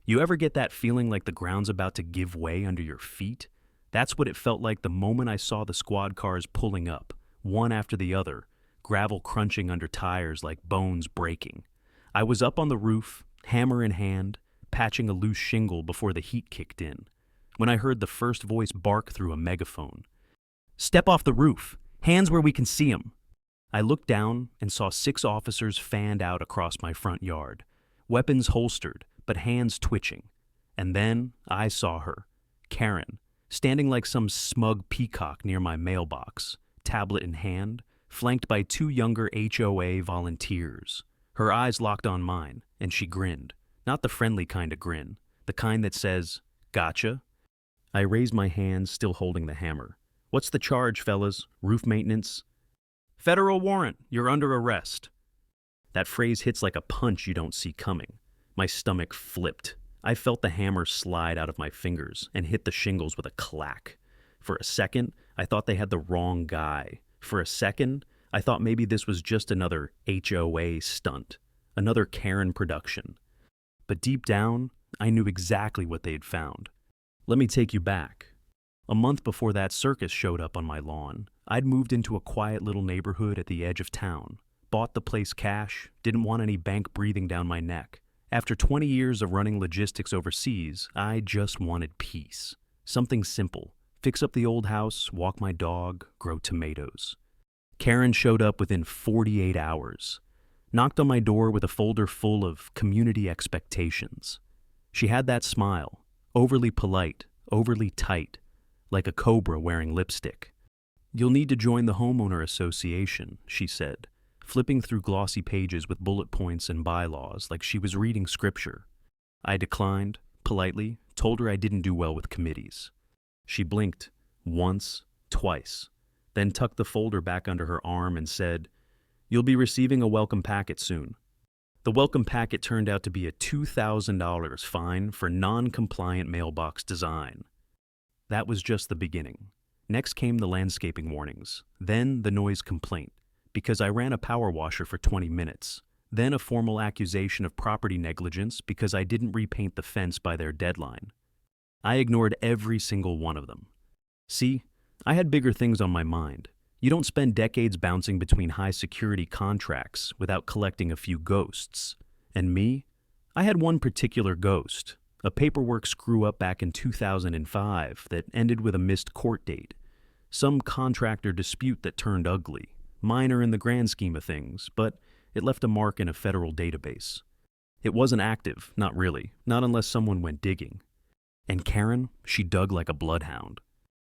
You ever get that feeling like the ground's about to give way under your feet? That's what it felt like the moment I saw the squad cars pulling up, one after the other, gravel crunching under tires like bones breaking. I was up on the roof, hammer in hand, patching a loose shingle before the heat kicked in, when I heard the first voice bark through a megaphone. "Step off the roof! Hands where we can see 'em!" I looked down and saw 6 officers fanned out across my front yard, weapons holstered, but hands twitching. And then I saw her, Karen, standing like some smug peacock near my mailbox, tablet in hand, flanked by 2 younger HOA volunteers. Her eyes locked on mine, and she grinned. Not the friendly kind of grin, the kind that says, "Gotcha?" I raised my hands, still holding the hammer. "What's the charge, fellas? Roof maintenance?" "Federal warrant. You're under arrest." That phrase hits like a punch you don't see coming. My stomach flipped. I felt the hammer slide out of my fingers and hit the shingles with a clack. For a second, I thought they had the wrong guy. For a second, I thought maybe this was just another HOA stunt, another Karen production. But deep down, I knew exactly what they'd found. Let me take you back. A month before that circus showed up on my lawn, I'd moved into a quiet little neighborhood at the edge of town, bought the place cash, didn't want any bank breathing down my neck. After 20 years of running logistics overseas, I just wanted peace. Something simple. Fix up the old house, walk my dog, grow tomatoes. Karen showed up within 48 hours. Knocked on my door with a folder full of community expectations. She had that smile, overly polite, overly tight, like a cobra wearing lipstick. "You'll need to join the homeowner association," she said, flipping through glossy pages with bullet points and bylaws like she was reading scripture. I declined, politely, told her I didn't do well with committees. She blinked, once, twice, then tucked the folder back under her arm and said, "You'll be receiving a welcome packet soon." The welcome packet turned out to be a $2,000 fine for non-compliant mailbox design. That was just the beginning. Next came the landscaping warnings, then the noise complaint, because I ran a power washer for 20 minutes, then a formal accusation of property negligence because I didn't repaint the fence by their deadline. I ignored every single one of them. See, I had bigger things on my mind. You don't spend decades bouncing between high-security contracts without collecting a few ghosts. And me? I had one particular ghost, a paperwork screw-up back in 2005 that ended with a missed court date. Some contractor dispute that turned ugly, minor in the grand scheme of things, but it left a mark in a federal database. It wasn't active, not really, not unless someone went digging. And Karen, she dug like a bloodhound.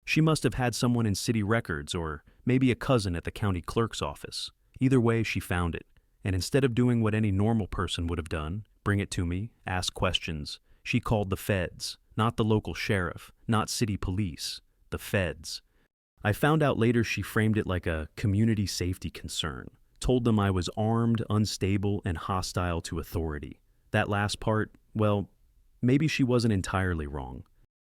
She must have had someone in city records or maybe a cousin at the county clerk's office. Either way, she found it. And instead of doing what any normal person would have done, bring it to me, ask questions, she called the feds, not the local sheriff, not city police, the feds. I found out later she framed it like a community safety concern, told them I was armed, unstable, and hostile to authority. That last part, well, maybe she wasn't entirely wrong.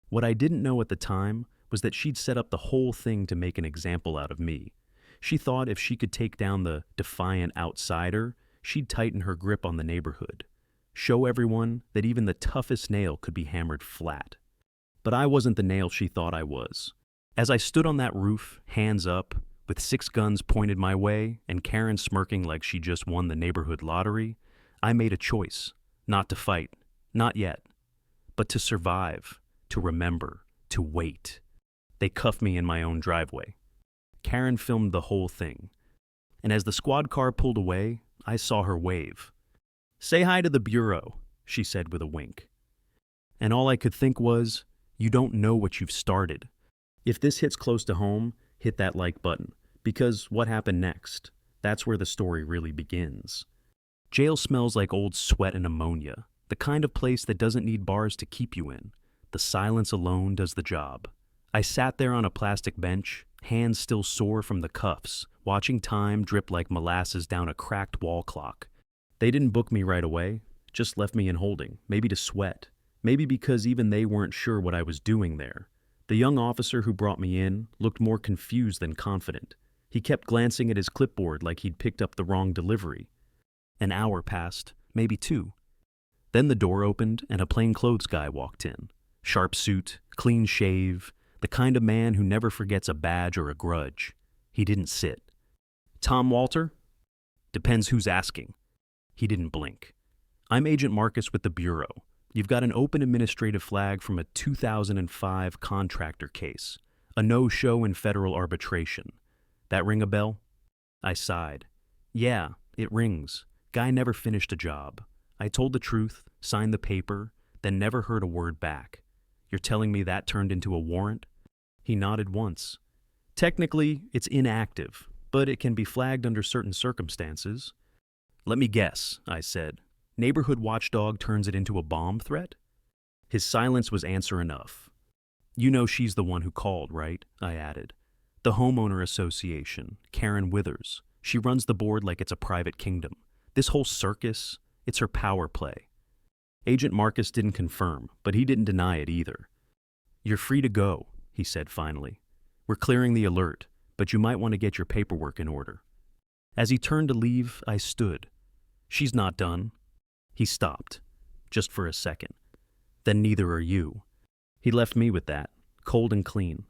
What I didn't know at the time was that she'd set up the whole thing to make an example out of me. She thought if she could take down the defiant outsider, she'd tighten her grip on the neighborhood, show everyone that even the toughest nail could be hammered flat. But I wasn't the nail she thought I was. As I stood on that roof, hands up, with 6 guns pointed my way and Karen smirking like she just won the neighborhood lottery, I made a choice, not to fight, not yet, but to survive, to remember, to wait. They cuffed me in my own driveway. Karen filmed the whole thing. And as the squad car pulled away, I saw her wave. "Say hi to the bureau," she said with a wink. And all I could think was, you don't know what you've started. If this hits close to home, hit that like button, because what happened next? That's where the story really begins. Jail smells like old sweat and ammonia, the kind of place that doesn't need bars to keep you in. The silence alone does the job. I sat there on a plastic bench, hands still sore from the cuffs, watching time drip like molasses down a cracked wall clock. They didn't book me right away, just left me in holding, maybe to sweat, maybe because even they weren't sure what I was doing there. The young officer who brought me in looked more confused than confident. He kept glancing at his clipboard like he'd picked up the wrong delivery. An hour passed, maybe 2. Then the door opened and a plainclothes guy walked in. Sharp suit, clean shave, the kind of man who never forgets a badge or a grudge. He didn't sit. "Tom Walter?" "Depends who's asking." He didn't blink. "I'm Agent Marcus with the Bureau. You've got an open administrative flag from a 2005 contractor case. A no-show in federal arbitration. That ring a bell?" I sighed. "Yeah, it rings. Guy never finished a job. I told the truth, signed the paper, then never heard a word back. You're telling me that turned into a warrant?" He nodded once. "Technically, it's inactive, but it can be flagged under certain circumstances." "Let me guess," I said. "Neighborhood watchdog turns it into a bomb threat?" His silence was answer enough. "You know she's the one who called, right?" I added. "The homeowner association, Karen Withers. She runs the board like it's a private kingdom. This whole circus, it's her power play." Agent Marcus didn't confirm, but he didn't deny it either. "You're free to go," he said finally. "We're clearing the alert, but you might want to get your paperwork in order." As he turned to leave, I stood. "She's not done." He stopped, just for a second. "Then neither are you." He left me with that, cold and clean.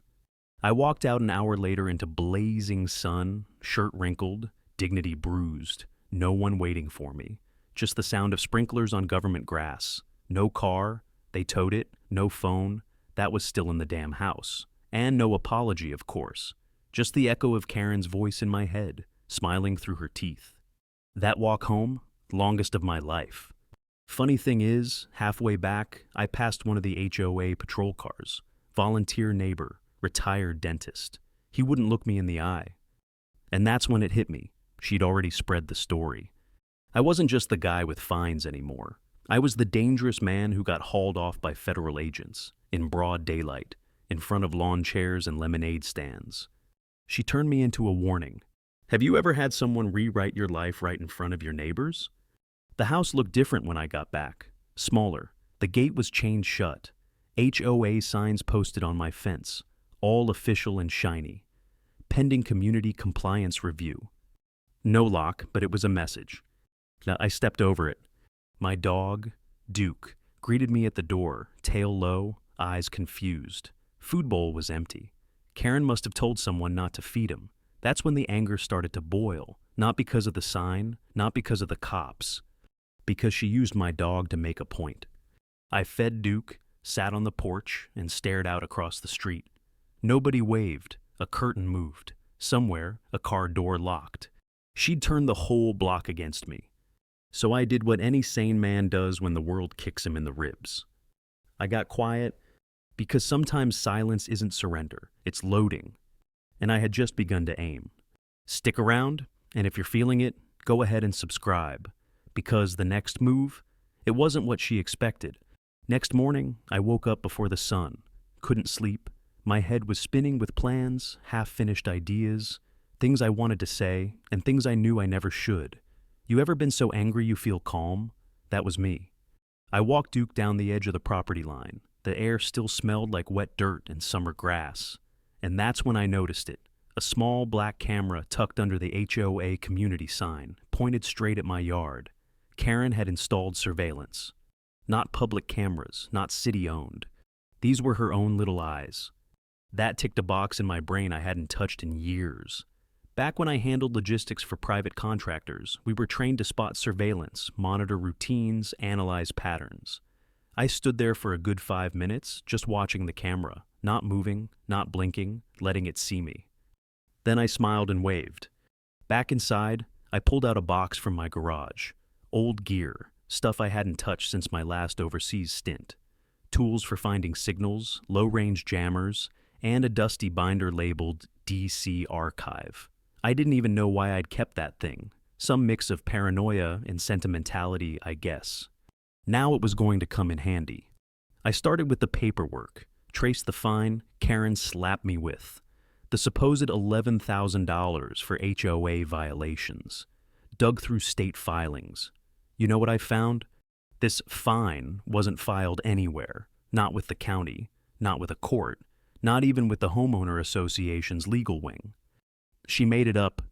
I walked out an hour later into blazing sun, shirt wrinkled, dignity bruised, no one waiting for me. Just the sound of sprinklers on government grass. No car, they towed it, no phone, that was still in the damn house. And no apology, of course. Just the echo of Karen's voice in my head, smiling through her teeth. That walk home, longest of my life. Funny thing is, halfway back, I passed one of the HOA patrol cars. Volunteer neighbor, retired dentist. He wouldn't look me in the eye. And that's when it hit me. She'd already spread the story. I wasn't just the guy with fines anymore. I was the dangerous man who got hauled off by federal agents, in broad daylight, in front of lawn chairs and lemonade stands. She turned me into a warning. Have you ever had someone rewrite your life right in front of your neighbors? The house looked different when I got back. Smaller. The gate was chained shut. HOA signs posted on my fence. All official and shiny. Pending community compliance review. No lock, but it was a message. Now, I stepped over it. My dog, Duke, greeted me at the door, tail low, eyes confused. Food bowl was empty. Karen must have told someone not to feed him. That's when the anger started to boil, not because of the sign, not because of the cops, because she used my dog to make a point. I fed Duke, sat on the porch, and stared out across the street. Nobody waved. A curtain moved. Somewhere, a car door locked. She'd turned the whole block against me. So I did what any sane man does when the world kicks him in the ribs. I got quiet because sometimes silence isn't surrender, it's loading. And I had just begun to aim. Stick around, and if you're feeling it, go ahead and subscribe. Because the next move, it wasn't what she expected. Next morning, I woke up before the sun, couldn't sleep. My head was spinning with plans, half-finished ideas, things I wanted to say, and things I knew I never should. You ever been so angry you feel calm? That was me. I walked Duke down the edge of the property line. The air still smelled like wet dirt and summer grass. And that's when I noticed it. A small black camera tucked under the HOA community sign, pointed straight at my yard. Karen had installed surveillance. Not public cameras, not city-owned. These were her own little eyes. That ticked a box in my brain I hadn't touched in years. Back when I handled logistics for private contractors, we were trained to spot surveillance, monitor routines, analyze patterns. I stood there for a good 5 minutes, just watching the camera, not moving, not blinking, letting it see me. Then I smiled and waved. Back inside, I pulled out a box from my garage. Old gear, stuff I hadn't touched since my last overseas stint. Tools for finding signals, low-range jammers, and a dusty binder labeled DC Archive. I didn't even know why I'd kept that thing. Some mix of paranoia and sentimentality, I guess. Now it was going to come in handy. I started with the paperwork, traced the fine Karen slapped me with. The supposed $11,000 for HOA violations. Dug through state filings. You know what I found? This fine wasn't filed anywhere. Not with the county, not with a court, not even with the homeowner association's legal wing. She made it up,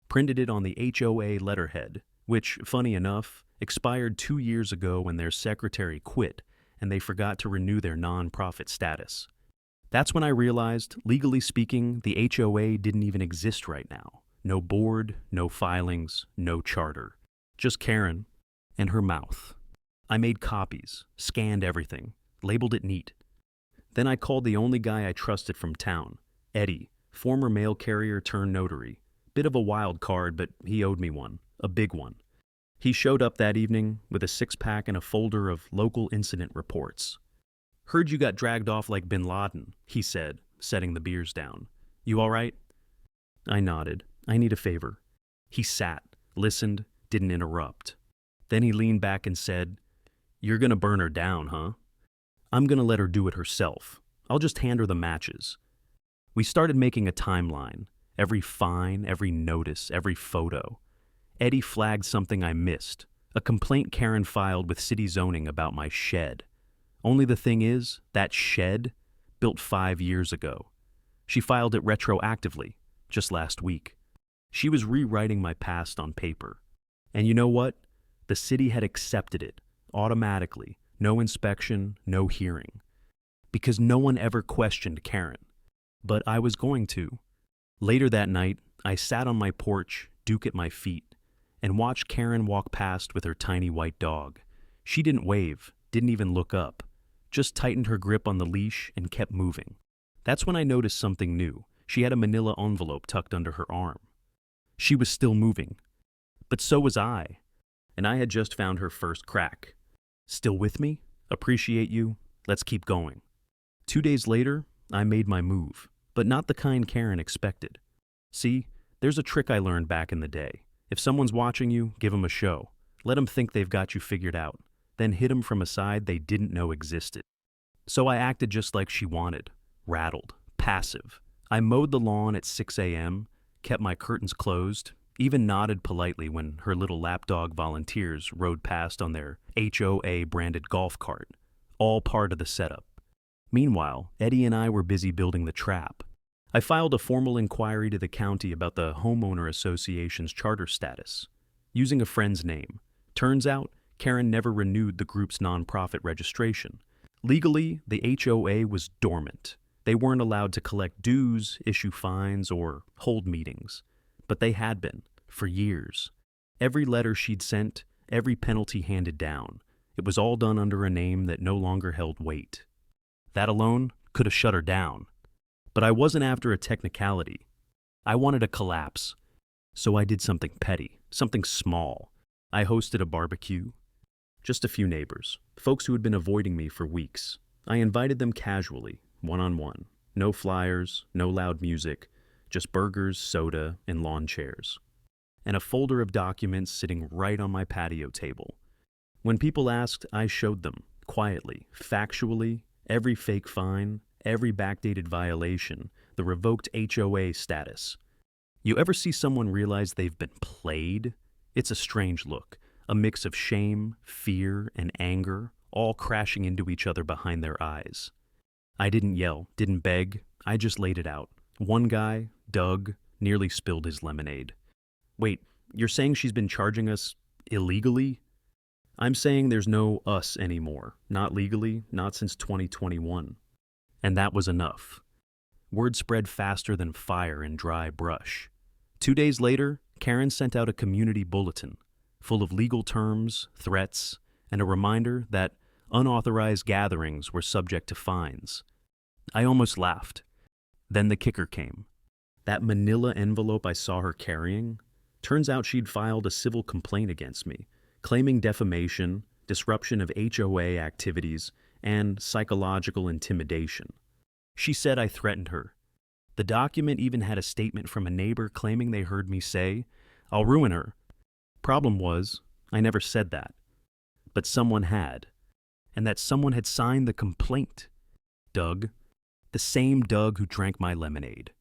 printed it on the HOA letterhead, which, funny enough, expired 2 years ago when their secretary quit and they forgot to renew their nonprofit status. That's when I realized, legally speaking, the HOA didn't even exist right now. No board, no filings, no charter. Just Karen and her mouth. I made copies, scanned everything, labeled it neat. Then I called the only guy I trusted from town, Eddie, former mail carrier turned notary. Bit of a wild card, but he owed me one, a big one. He showed up that evening with a six-pack and a folder of local incident reports. "Heard you got dragged off like bin Laden," he said, setting the beers down. "You all right?" I nodded. "I need a favor." He sat, listened, didn't interrupt. Then he leaned back and said, "You're gonna burn her down, huh?" "I'm gonna let her do it herself. I'll just hand her the matches." We started making a timeline. Every fine, every notice, every photo. Eddie flagged something I missed, a complaint Karen filed with city zoning about my shed. Only the thing is, that shed, built 5 years ago. She filed it retroactively, just last week. She was rewriting my past on paper. And you know what? The city had accepted it, automatically, no inspection, no hearing. Because no one ever questioned Karen. But I was going to. Later that night, I sat on my porch, Duke at my feet, and watched Karen walk past with her tiny white dog. She didn't wave, didn't even look up, just tightened her grip on the leash and kept moving. That's when I noticed something new. She had a manila envelope tucked under her arm. She was still moving. But so was I. And I had just found her first crack. "Still with me? Appreciate you. Let's keep going." 2 days later, I made my move, but not the kind Karen expected. See, there's a trick I learned back in the day. If someone's watching you, give them a show. Let them think they've got you figured out, then hit them from a side they didn't know existed. So I acted just like she wanted, rattled, passive. I mowed the lawn at 6 a.m., kept my curtains closed, even nodded politely when her little lapdog volunteers rode past on their HOA-branded golf cart, all part of the setup. Meanwhile, Eddie and I were busy building the trap. I filed a formal inquiry to the county about the homeowner association's charter status, using a friend's name. Turns out, Karen never renewed the group's nonprofit registration. Legally, the HOA was dormant. They weren't allowed to collect dues, issue fines, or hold meetings. But they had been, for years. Every letter she'd sent, every penalty handed down, it was all done under a name that no longer held weight. That alone could have shut her down. But I wasn't after a technicality. I wanted a collapse. So I did something petty, something small. I hosted a barbecue. Just a few neighbors, folks who had been avoiding me for weeks. I invited them casually, one-on-one. No flyers, no loud music, just burgers, soda, and lawn chairs. And a folder of documents sitting right on my patio table. When people asked, I showed them, quietly, factually, every fake fine, every backdated violation, the revoked HOA status. You ever see someone realize they've been played? It's a strange look, a mix of shame, fear, and anger, all crashing into each other behind their eyes. I didn't yell, didn't beg, I just laid it out. One guy, Doug, nearly spilled his lemonade. "Wait, you're saying she's been charging us illegally?" "I'm saying there's no us anymore. Not legally, not since 2021. And that was enough. Word spread faster than fire in dry brush. 2 days later, Karen sent out a community bulletin, full of legal terms, threats, and a reminder that unauthorized gatherings were subject to fines. I almost laughed. Then the kicker came. That manila envelope I saw her carrying, turns out she'd filed a civil complaint against me, claiming defamation, disruption of HOA activities, and psychological intimidation. She said I threatened her. The document even had a statement from a neighbor claiming they heard me say, "I'll ruin her." Problem was, I never said that. But someone had. And that someone had signed the complaint. Doug. The same Doug who drank my lemonade.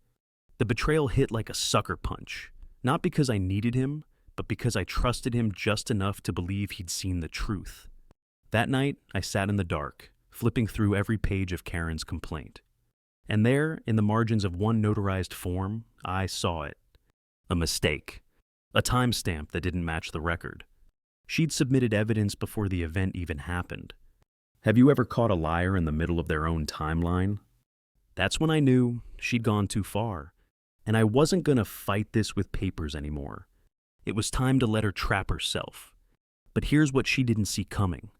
The betrayal hit like a sucker punch. Not because I needed him, but because I trusted him just enough to believe he'd seen the truth. That night, I sat in the dark, flipping through every page of Karen's complaint. And there, in the margins of one notarized form, I saw it. A mistake. a timestamp that didn't match the record. She'd submitted evidence before the event even happened. Have you ever caught a liar in the middle of their own timeline? That's when I knew she'd gone too far, and I wasn't going to fight this with papers anymore. It was time to let her trap herself. But here's what she didn't see coming.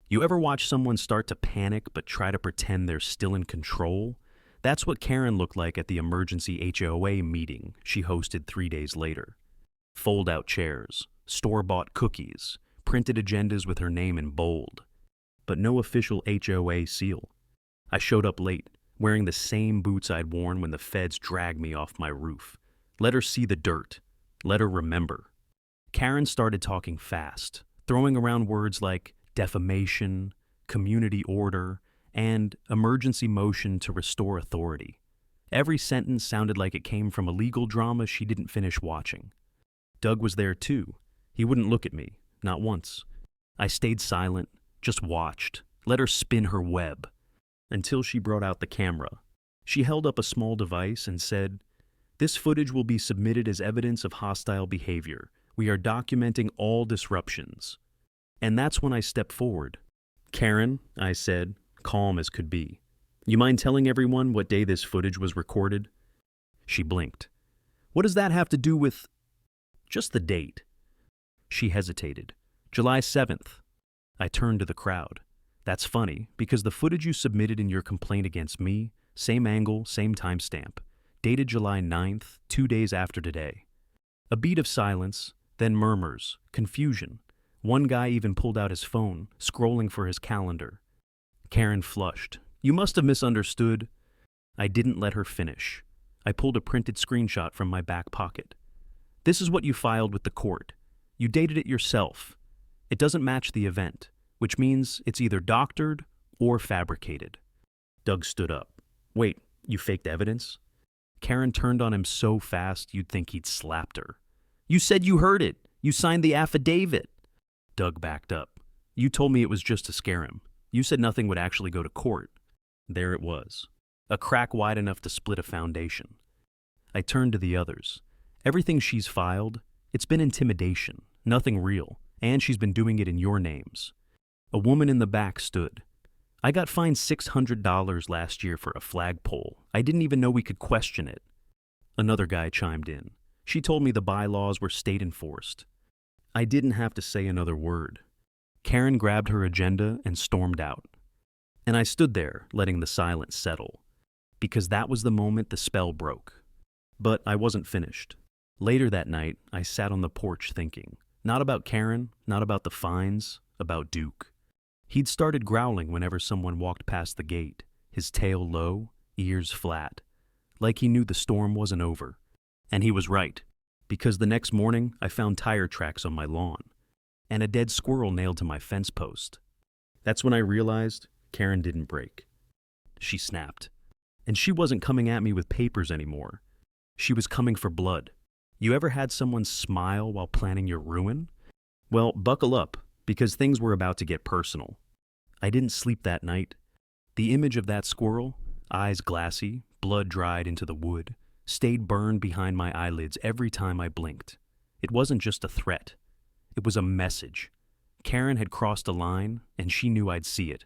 You ever watch someone start to panic but try to pretend they're still in control? That's what Karen looked like at the emergency HOA meeting she hosted 3 days later. Fold-out chairs, store-bought cookies, printed agendas with her name in bold. But no official HOA seal. I showed up late, wearing the same boots I'd worn when the feds dragged me off my roof. Let her see the dirt. Let her remember. Karen started talking fast, throwing around words like defamation, community order, and emergency motion to restore authority. Every sentence sounded like it came from a legal drama she didn't finish watching. Doug was there too. He wouldn't look at me, not once. I stayed silent, just watched, let her spin her web, until she brought out the camera. She held up a small device and said, "This footage will be submitted as evidence of hostile behavior. We are documenting all disruptions." And that's when I stepped forward. "Karen," I said, calm as could be, "you mind telling everyone what day this footage was recorded?" She blinked. "What does that have to do with—" "Just the date." She hesitated. "July 7th. I turned to the crowd. "That's funny, because the footage you submitted in your complaint against me, same angle, same timestamp, dated July 9th, 2 days after today." A beat of silence, then murmurs, confusion. One guy even pulled out his phone, scrolling for his calendar. Karen flushed. "You must have misunderstood." I didn't let her finish. I pulled a printed screenshot from my back pocket. "This is what you filed with the court. You dated it yourself. It doesn't match the event, which means it's either doctored or fabricated." Doug stood up. "Wait, you faked evidence?" Karen turned on him so fast you'd think he'd slapped her. "You said you heard it. You signed the affidavit." Doug backed up. "You told me it was just to scare him. You said nothing would actually go to court." There it was. A crack wide enough to split a foundation. I turned to the others. "Everything she's filed, it's been intimidation, nothing real, and she's been doing it in your names." A woman in the back stood. "I got fined $600 last year for a flagpole. I didn't even know we could question it." Another guy chimed in. "She told me the bylaws were state enforced." I didn't have to say another word. Karen grabbed her agenda and stormed out. And I stood there, letting the silence settle, because that was the moment the spell broke. But I wasn't finished. Later that night, I sat on the porch thinking, not about Karen, not about the fines, about Duke. He'd started growling whenever someone walked past the gate, his tail low, ears flat, like he knew the storm wasn't over. And he was right, because the next morning I found tire tracks on my lawn, and a dead squirrel nailed to my fence post. That's when I realized Karen didn't break. She snapped. And she wasn't coming at me with papers anymore. She was coming for blood. You ever had someone smile while planning your ruin? Well, buckle up, because things were about to get personal. I didn't sleep that night. The image of that squirrel, eyes glassy, blood dried into the wood, stayed burned behind my eyelids every time I blinked. It wasn't just a threat. It was a message. Karen had crossed a line, and she knew I'd see it.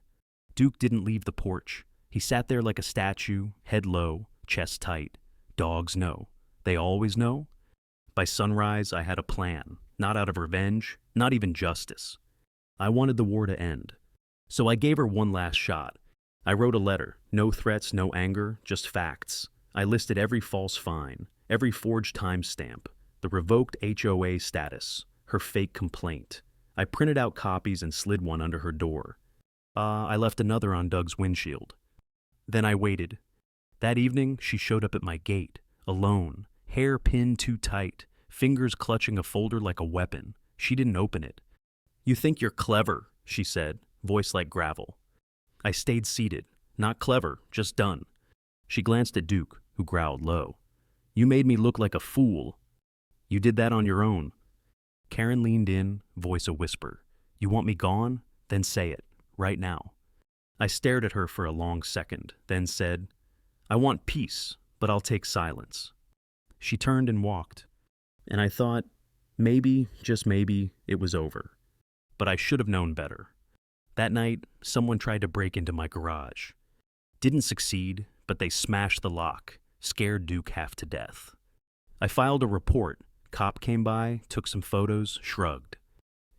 Duke didn't leave the porch. He sat there like a statue, head low, chest tight. Dogs know. They always know. By sunrise, I had a plan, not out of revenge, not even justice. I wanted the war to end. So I gave her one last shot. I wrote a letter, no threats, no anger, just facts. I listed every false fine, every forged timestamp, the revoked HOA status, her fake complaint. I printed out copies and slid one under her door. I left another on Doug's windshield. Then I waited. That evening, she showed up at my gate, alone, hair pinned too tight, fingers clutching a folder like a weapon. She didn't open it. "You think you're clever," she said, voice like gravel. I stayed seated. Not clever, just done. She glanced at Duke, who growled low. "You made me look like a fool." "You did that on your own." Karen leaned in, voice a whisper. "You want me gone? Then say it, right now." I stared at her for a long second, then said, "I want peace, but I'll take silence." She turned and walked. And I thought, Maybe, just maybe, it was over. But I should have known better. That night, someone tried to break into my garage. Didn't succeed, but they smashed the lock, scared Duke half to death. I filed a report. Cop came by, took some photos, shrugged.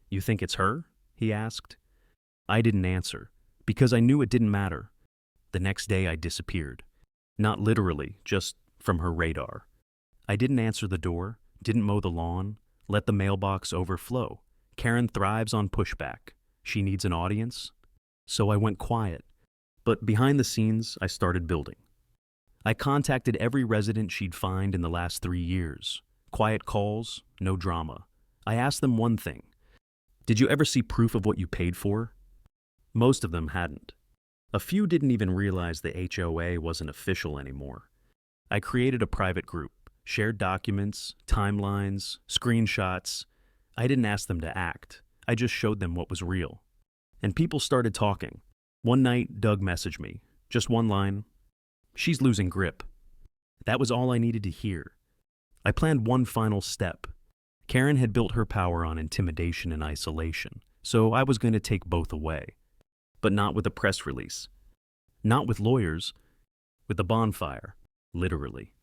"You think it's her?" he asked. I didn't answer, because I knew it didn't matter. The next day I disappeared. Not literally, just from her radar. I didn't answer the door, didn't mow the lawn, let the mailbox overflow. Karen thrives on pushback. She needs an audience. So I went quiet. But behind the scenes, I started building. I contacted every resident she'd find in the last 3 years. Quiet calls, no drama. I asked them one thing. Did you ever see proof of what you paid for? Most of them hadn't. A few didn't even realize the HOA wasn't official anymore. I created a private group, shared documents, timelines, screenshots. I didn't ask them to act. I just showed them what was real. And people started talking. One night, Doug messaged me. Just one line. "She's losing grip." That was all I needed to hear. I planned one final step. Karen had built her power on intimidation and isolation, so I was going to take both away. But not with a press release. Not with lawyers. With a bonfire. Literally.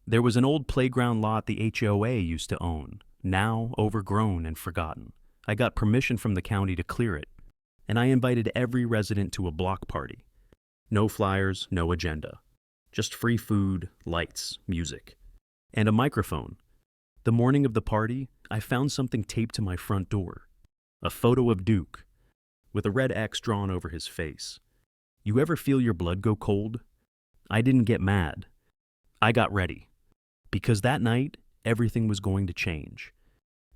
There was an old playground lot the HOA used to own, now overgrown and forgotten. I got permission from the county to clear it, and I invited every resident to a block party. No flyers, no agenda. Just free food, lights, music, and a microphone. The morning of the party, I found something taped to my front door. A photo of Duke, with a red X drawn over his face. You ever feel your blood go cold? I didn't get mad. I got ready. Because that night, everything was going to change.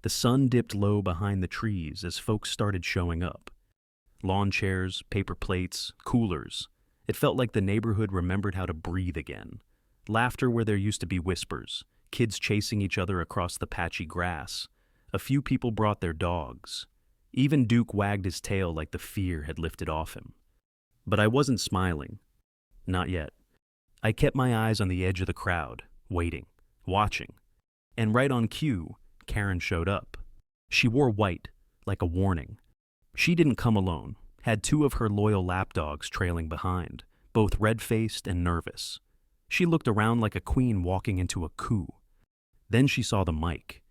The sun dipped low behind the trees as folks started showing up. Lawn chairs, paper plates, coolers. It felt like the neighborhood remembered how to breathe again. Laughter where there used to be whispers. Kids chasing each other across the patchy grass. A few people brought their dogs. Even Duke wagged his tail like the fear had lifted off him. But I wasn't smiling. Not yet. I kept my eyes on the edge of the crowd, waiting, watching. And right on cue, Karen showed up. She wore white, like a warning. She didn't come alone, had 2 of her loyal lapdogs trailing behind, both red-faced and nervous. She looked around like a queen walking into a coup. Then she saw the mic,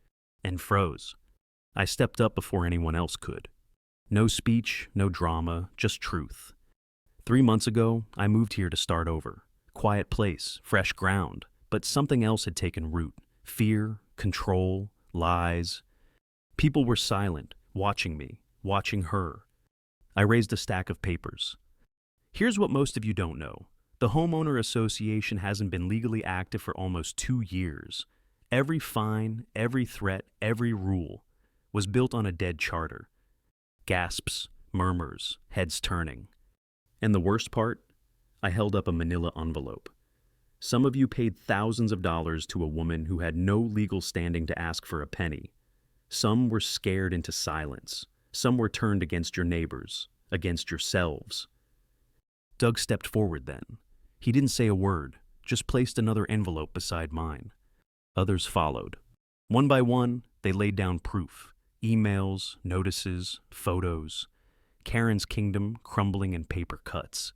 and froze. I stepped up before anyone else could. No speech, no drama, just truth. 3 months ago, I moved here to start over. Quiet place, fresh ground, but something else had taken root. Fear, control, lies. People were silent, watching me, watching her. I raised a stack of papers. Here's what most of you don't know. The homeowner association hasn't been legally active for almost 2 years. Every fine, every threat, every rule was built on a dead charter. Gasps, murmurs, heads turning. And the worst part? I held up a manila envelope. Some of you paid thousands of dollars to a woman who had no legal standing to ask for a penny. Some were scared into silence. Some were turned against your neighbors, against yourselves. Doug stepped forward then. He didn't say a word, just placed another envelope beside mine. Others followed. One by one, they laid down proof. Emails, notices, photos. Karen's kingdom crumbling in paper cuts.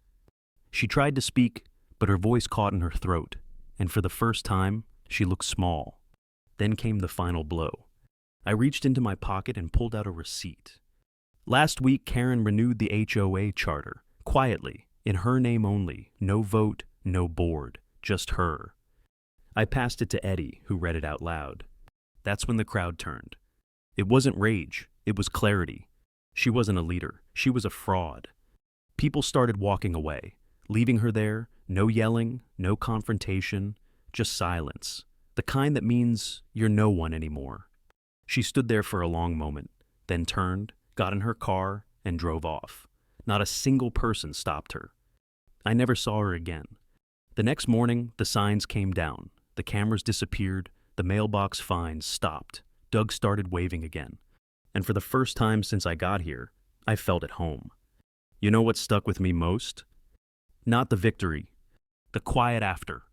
She tried to speak, but her voice caught in her throat, and for the first time, she looked small. Then came the final blow. I reached into my pocket and pulled out a receipt. Last week, Karen renewed the HOA charter, quietly, in her name only, no vote, no board, just her. I passed it to Eddie, who read it out loud. That's when the crowd turned. It wasn't rage, it was clarity. She wasn't a leader, she was a fraud. People started walking away, leaving her there, no yelling, no confrontation, just silence, the kind that means you're no one anymore. She stood there for a long moment, then turned, got in her car, and drove off. Not a single person stopped her. I never saw her again. The next morning, the signs came down, the cameras disappeared, the mailbox fines stopped. Doug started waving again. And for the first time since I got here, I felt at home. You know what stuck with me most? Not the victory, the quiet after.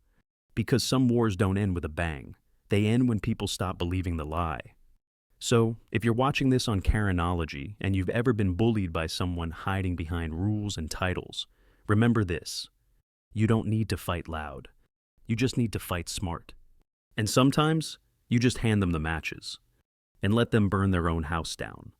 Because some wars don't end with a bang. They end when people stop believing the lie. So, if you're watching this on Karenology and you've ever been bullied by someone hiding behind rules and titles, remember this. You don't need to fight loud. You just need to fight smart. And sometimes, you just hand them the matches and let them burn their own house down.